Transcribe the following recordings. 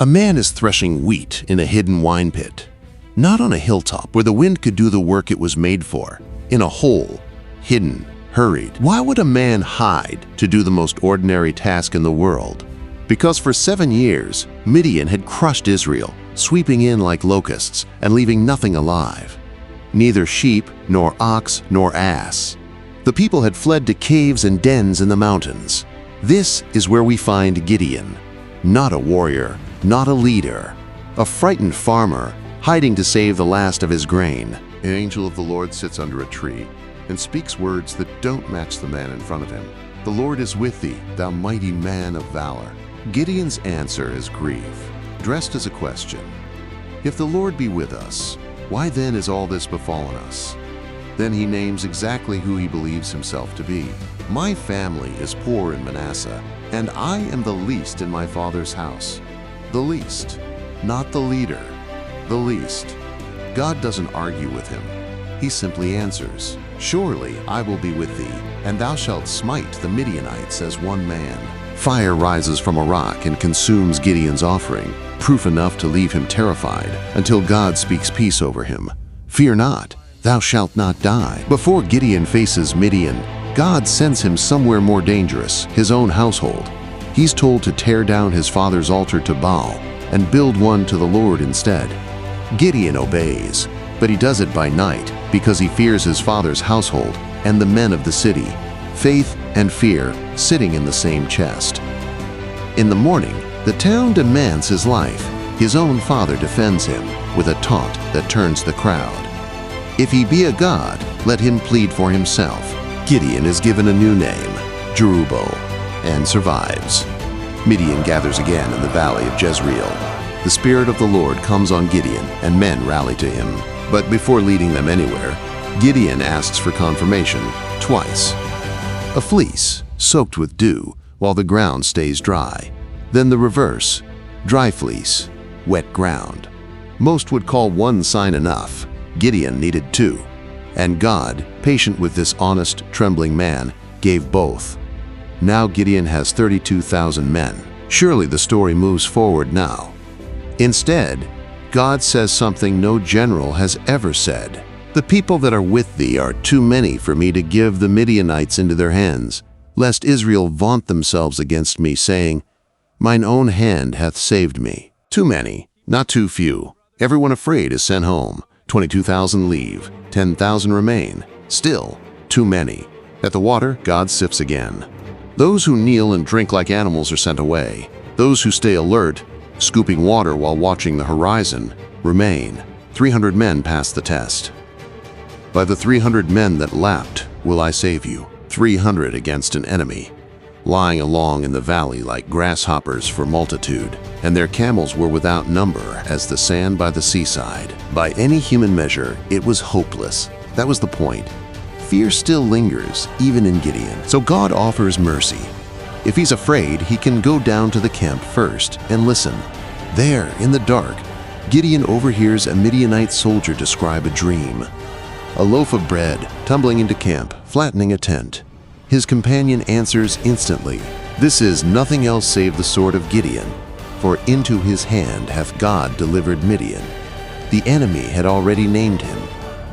A man is threshing wheat in a hidden wine pit. Not on a hilltop where the wind could do the work it was made for. In a hole, hidden, hurried. Why would a man hide to do the most ordinary task in the world? Because for 7 years, Midian had crushed Israel, sweeping in like locusts and leaving nothing alive. Neither sheep, nor ox, nor ass. The people had fled to caves and dens in the mountains. This is where we find Gideon. Not a warrior, not a leader. A frightened farmer, hiding to save the last of his grain. An angel of the Lord sits under a tree and speaks words that don't match the man in front of him. The Lord is with thee, thou mighty man of valor. Gideon's answer is grief, dressed as a question. If the Lord be with us, why then is all this befallen us? Then he names exactly who he believes himself to be. My family is poor in Manasseh, and I am the least in my father's house. The least, not the leader, the least. God doesn't argue with him. He simply answers, surely I will be with thee, and thou shalt smite the Midianites as one man. Fire rises from a rock and consumes Gideon's offering, proof enough to leave him terrified, until God speaks peace over him. Fear not, thou shalt not die. Before Gideon faces Midian, God sends him somewhere more dangerous, his own household. He's told to tear down his father's altar to Baal and build one to the Lord instead. Gideon obeys, but he does it by night because he fears his father's household and the men of the city. Faith and fear sitting in the same chest. In the morning, the town demands his life. His own father defends him with a taunt that turns the crowd. If he be a god, let him plead for himself. Gideon is given a new name, Jerubbaal, and survives. Midian gathers again in the valley of Jezreel. The Spirit of the Lord comes on Gideon, and men rally to him. But before leading them anywhere, Gideon asks for confirmation twice. A fleece, soaked with dew, while the ground stays dry. Then the reverse, dry fleece, wet ground. Most would call one sign enough. Gideon needed 2. And God, patient with this honest, trembling man, gave both. Now Gideon has 32,000 men. Surely the story moves forward now. Instead, God says something no general has ever said. The people that are with thee are too many for me to give the Midianites into their hands, lest Israel vaunt themselves against me, saying, mine own hand hath saved me. Too many, not too few. Everyone afraid is sent home. 22,000 leave, 10,000 remain. Still, too many. At the water, God sifts again. Those who kneel and drink like animals are sent away. Those who stay alert, scooping water while watching the horizon, remain. 300 men pass the test. By the 300 men that lapped will I save you, 300 against an enemy, lying along in the valley like grasshoppers for multitude, and their camels were without number as the sand by the seaside. By any human measure, it was hopeless. That was the point. Fear still lingers, even in Gideon. So God offers mercy. If he's afraid, he can go down to the camp first and listen. There, in the dark, Gideon overhears a Midianite soldier describe a dream. A loaf of bread tumbling into camp, flattening a tent. His companion answers instantly, this is nothing else save the sword of Gideon, for into his hand hath God delivered Midian. The enemy had already named him.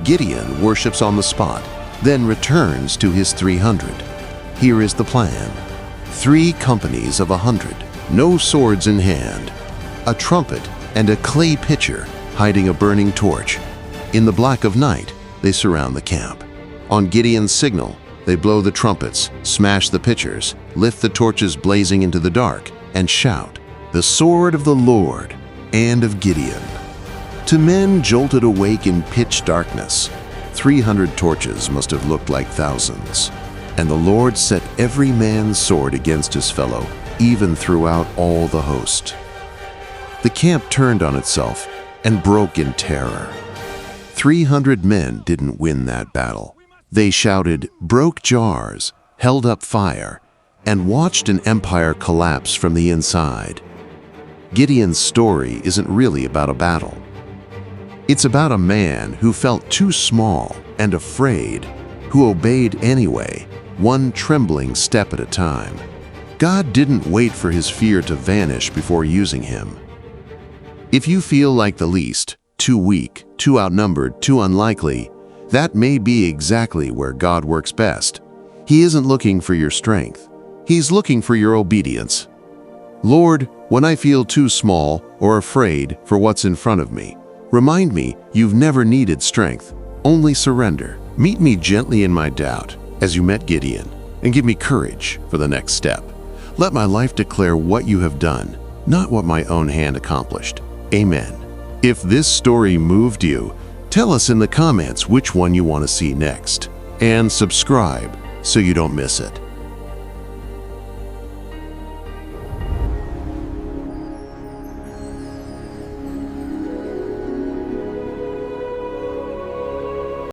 Gideon worships on the spot, then returns to his 300. Here is the plan. 3 companies of 100, no swords in hand, a trumpet and a clay pitcher hiding a burning torch. In the black of night, they surround the camp. On Gideon's signal, they blow the trumpets, smash the pitchers, lift the torches blazing into the dark, and shout, the sword of the Lord and of Gideon. To men jolted awake in pitch darkness, 300 torches must have looked like thousands. And the Lord set every man's sword against his fellow, even throughout all the host. The camp turned on itself and broke in terror. 300 men didn't win that battle. They shouted, broke jars, held up fire, and watched an empire collapse from the inside. Gideon's story isn't really about a battle. It's about a man who felt too small and afraid, who obeyed anyway, one trembling step at a time. God didn't wait for his fear to vanish before using him. If you feel like the least, too weak, too outnumbered, too unlikely, that may be exactly where God works best. He isn't looking for your strength. He's looking for your obedience. Lord, when I feel too small or afraid for what's in front of me, remind me you've never needed strength, only surrender. Meet me gently in my doubt, as you met Gideon, and give me courage for the next step. Let my life declare what you have done, not what my own hand accomplished. Amen. If this story moved you, tell us in the comments which one you want to see next, and subscribe so you don't miss it.